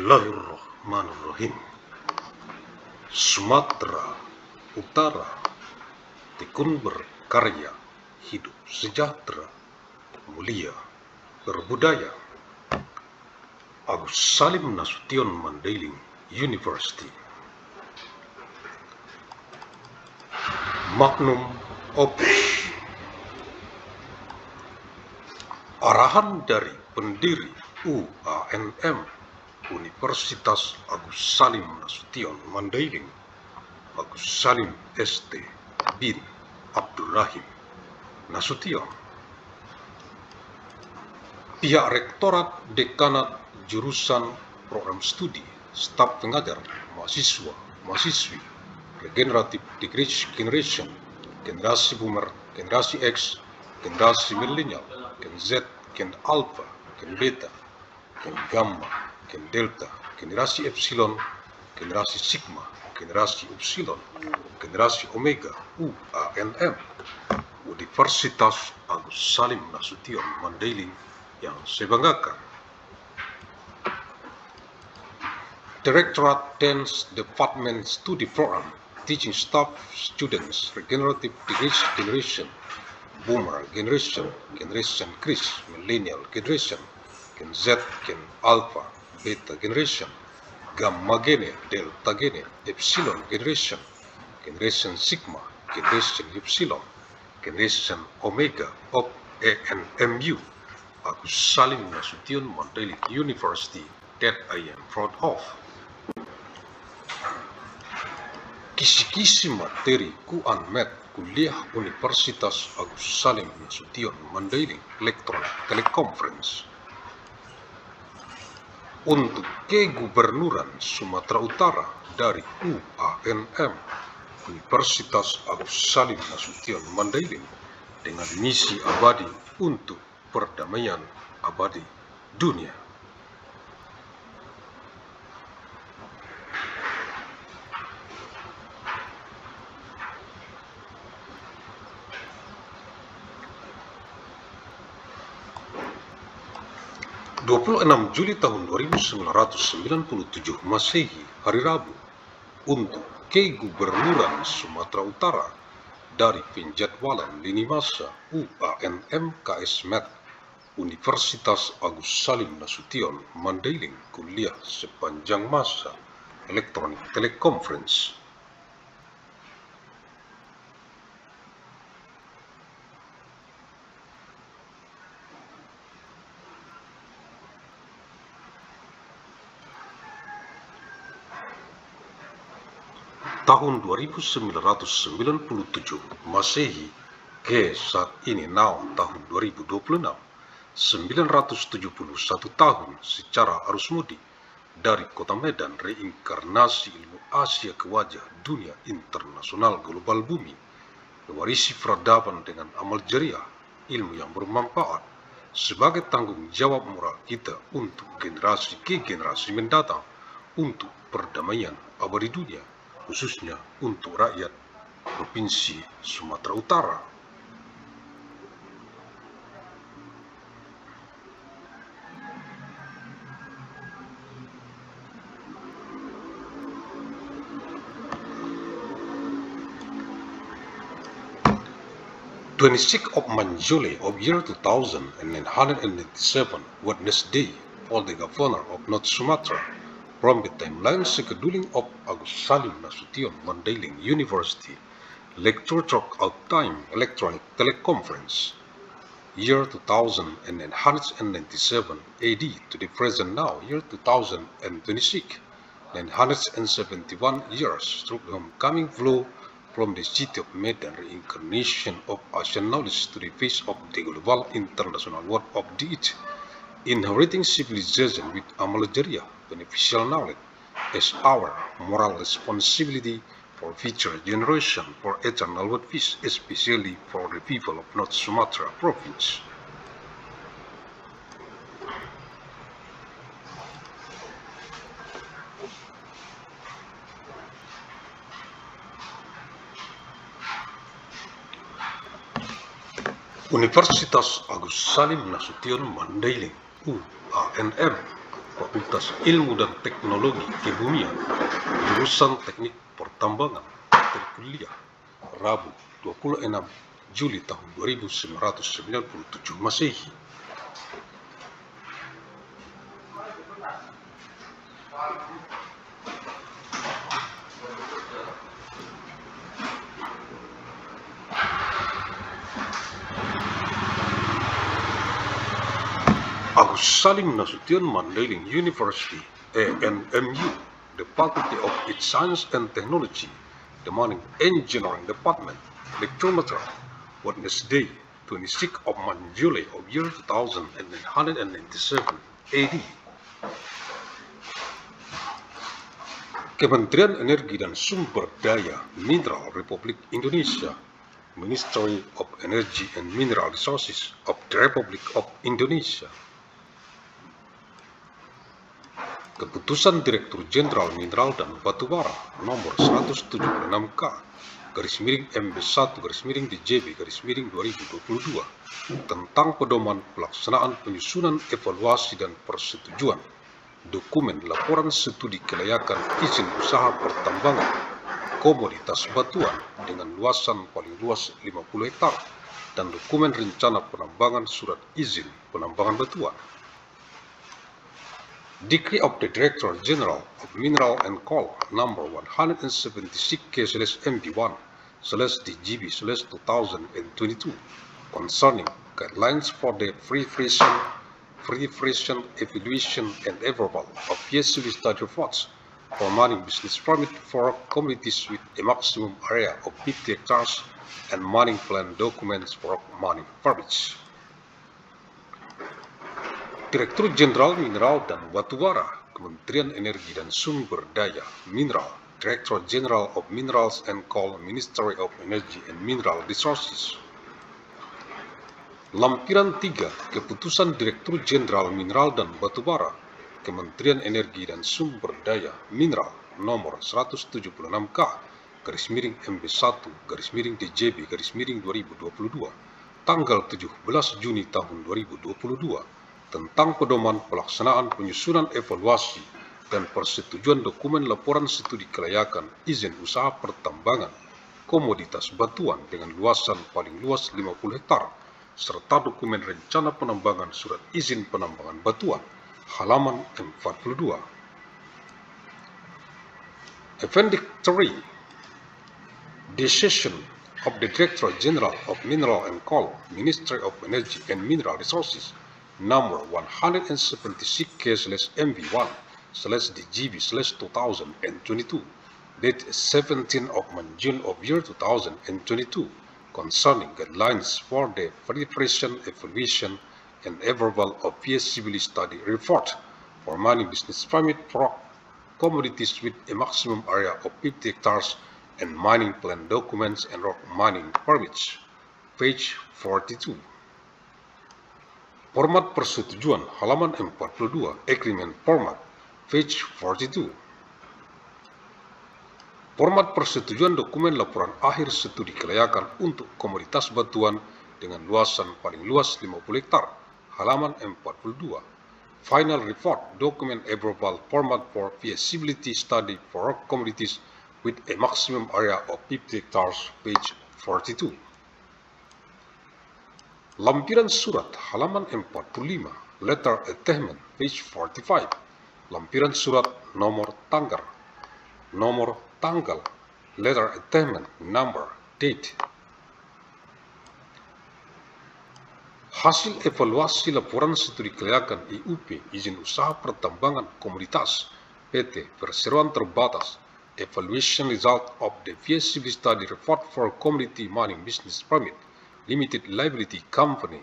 Bismillahirrahmanirrahim. Sumatera Utara tekun berkarya, hidup sejahtera, mulia, berbudaya. Agus Salim Nasution Mandailing University. Magnum Opus. Arahan dari pendiri UANM Universitas Agus Salim Nasution Mandailing, Agus Salim ST bin Abdurrahim Nasution. Pihak Rektorat Dekanat Jurusan Program Studi, Staf Pengajar, Mahasiswa-mahasiswi, Regenerative Generation, Generasi Boomer, Generasi X, Generasi Millennial, Gen Z, Gen Alpha, Gen Beta, Gen Gamma, Gen Delta, Generasi Epsilon, Generasi Sigma, Generasi Upsilon, Generasi Omega, UANM, Universitas Agus Salim Nasution Mandailing yang saya banggakan. Directorate Dance Department Study Program, Teaching Staff, Students, Regenerative Generation, Boomer Generation, Generation Chris, Millennial Generation, Gen Z, Gen Alpha, Beta Generation, Gamma Gene, Delta Gene, Epsilon Generation, Generation Sigma, Generation Epsilon, Generation Omega of ANMU, Agus Salim Nasution Mandailing University, that I am proud of. Kisi-kisi materi Ku-Anmed Kuliah Universitas Agus Salim Nasution Mandailing Electronic Teleconference untuk Kegubernuran Sumatera Utara dari UANM Universitas Agus Salim Nasution Mandailing dengan misi abadi untuk perdamaian abadi dunia. Juli tahun 1997 Masehi, hari Rabu, untuk Kegubernuran Sumatera Utara dari penjadwalan lini masa UANM KSMed Universitas Agus Salim Nasution Mandailing kuliah sepanjang masa Electronic Teleconference. Tahun 1997 Masehi ke saat ini tahun 2026, 971 tahun secara arus mudik dari kota Medan, reinkarnasi ilmu Asia ke wajah dunia internasional global bumi, mewarisi peradaban dengan amal jariah, ilmu yang bermanfaat sebagai tanggung jawab moral kita untuk generasi ke generasi mendatang, untuk perdamaian abadi dunia, khususnya untuk rakyat Provinsi Sumatera Utara. July 26 of year 2987, Wednesday, for the Governor of North Sumatra, from the timeline scheduling of Agus Salim Nasution Mandailing University, lecture talk out time electronic teleconference, year 2997 AD to the present now, year 2026, 971 years through the homecoming flow from the city of Medan, reincarnation of Asian knowledge to the face of the global international world of the it, inheriting civilization with amal jariah, beneficial knowledge, as our moral responsibility for future generation, for eternal world peace, especially for the people of North Sumatra province. Universitas Agus Salim Nasution Mandailing UANM Fakultas Ilmu dan Teknologi Kebumian, jurusan Teknik Pertambangan, materi kuliah, Rabu 26 Juli tahun 1997 Masehi. Agus Salim Nasution Mandailing University, ANMU, the Faculty of its Science and Technology, the Mining Engineering Department, lecture material, Wednesday, 26 of July of year 2997 AD. Kementerian Energi dan Sumber Daya Mineral Republik Indonesia, Ministry of Energy and Mineral Resources of the Republic of Indonesia. Keputusan Direktur Jenderal Mineral dan Batubara nomor 176K /MB1/DJB/2022 tentang pedoman pelaksanaan penyusunan evaluasi dan persetujuan dokumen laporan studi kelayakan izin usaha pertambangan komoditas batuan dengan luasan paling luas 50 hektar dan dokumen rencana penambangan surat izin penambangan batuan. Decree of the Director General of Mineral and Coal number 176/MB1/DGB/2022 concerning guidelines for the preparation, evaluation, and approval of feasibility study reports for mining business permit for communities with a maximum area of 50 hectares and mining plan documents for mining permits. Direktur Jenderal Mineral dan Batubara, Kementerian Energi dan Sumber Daya Mineral, Director General of Minerals and Coal, Ministry of Energy and Mineral Resources. Lampiran 3, Keputusan Direktur Jenderal Mineral dan Batubara, Kementerian Energi dan Sumber Daya Mineral nomor 176/MB1/DJB/2022 tanggal 17 Juni tahun 2022 tentang pedoman pelaksanaan penyusunan evaluasi dan persetujuan dokumen laporan studi kelayakan izin usaha pertambangan komoditas batuan dengan luasan paling luas 50 hektar serta dokumen rencana penambangan surat izin penambangan batuan halaman 42. Appendix 3, Decision of the Director General of Mineral and Coal, Ministry of Energy and Mineral Resources number 176/MB1/DGB/2022 date 17 of June of year 2022 concerning guidelines for the preparation, evaluation, and approval of feasibility study report for mining business permit for commodities with a maximum area of 50 hectares and mining plan documents and rock mining permits. Page 42. Format persetujuan halaman 42, Agreement Format, page 42. Format persetujuan dokumen laporan akhir studi kelayakan untuk komoditas batuan dengan luasan paling luas 50 hektar, halaman 42. Final Report Document Approval Format for Feasibility Study for rock commodities with a maximum area of 50 hectares, page 42. Lampiran surat halaman 45, Letter Attachment, page 45. Lampiran surat nomor tanggal, Letter Attachment, number, date. Hasil evaluasi laporan studi kelayakan IUP izin usaha pertambangan komoditas PT Perseroan Terbatas, Evaluation Result of the Feasibility Study Report for Community Mining Business Permit Limited Liability Company.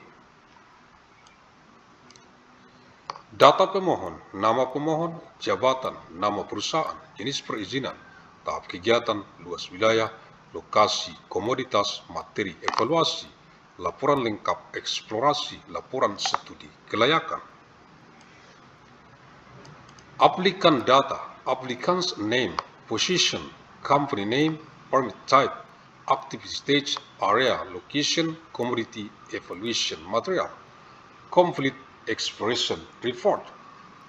Data pemohon, nama pemohon, jabatan, nama perusahaan, jenis perizinan, tahap kegiatan, luas wilayah, lokasi, komoditas, materi evaluasi, laporan lengkap eksplorasi, laporan studi kelayakan. Applicant data, applicant's name, position, company name, permit type, activity stage, area, location, commodity, evaluation material, complete exploration report,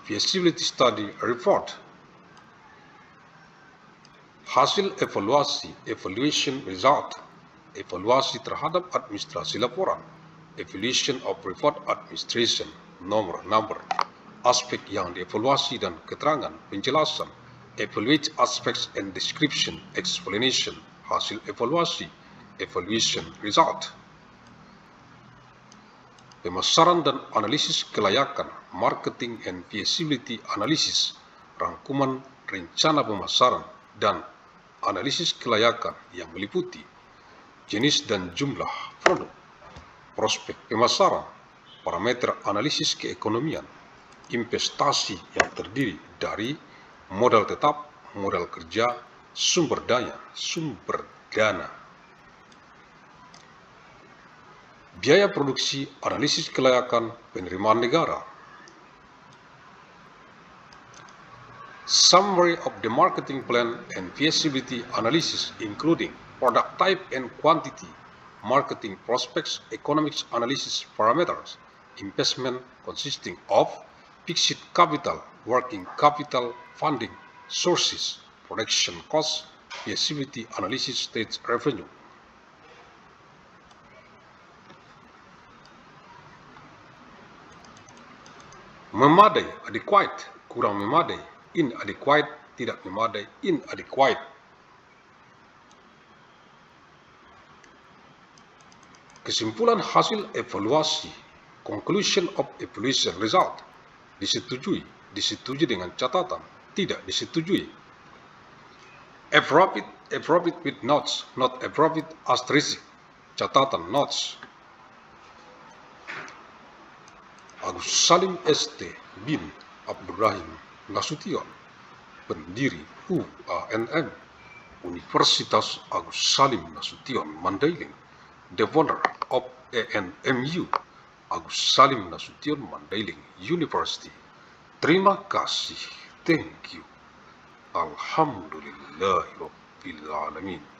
Feasibility Study Report. Hasil evaluasi, evaluation result, evaluasi terhadap administrasi laporan, evaluation of report administration, nomor, aspek yang dievaluasi dan keterangan, penjelasan, evaluate aspects and description, explanation, hasil evaluasi, evaluation result. Pemasaran dan analisis kelayakan, marketing and feasibility analysis, rangkuman rencana pemasaran dan analisis kelayakan yang meliputi jenis dan jumlah produk, prospek pemasaran, parameter analisis keekonomian, investasi yang terdiri dari modal tetap, modal kerja, sumber daya, sumber dana, biaya produksi, analisis kelayakan, penerimaan negara. Summary of the marketing plan and feasibility analysis including product type and quantity, marketing prospects, economics analysis parameters, investment consisting of fixed capital, working capital, funding sources, production costs, feasibility analysis state revenue. Memadai, adequate, kurang memadai, inadequate, tidak memadai, inadequate. Kesimpulan hasil evaluasi, conclusion of evaluation result, disetujui, disetujui dengan catatan, tidak disetujui. Appropriate with notes, not appropriate asterisk, catatan notes. Agus Salim ST bin Abdurrahim Nasution, pendiri UANM, Universitas Agus Salim Nasution Mandailing, developer of ANMU, Agus Salim Nasution Mandailing University. Terima kasih, thank you. Alhamdulillahirabbil alamin.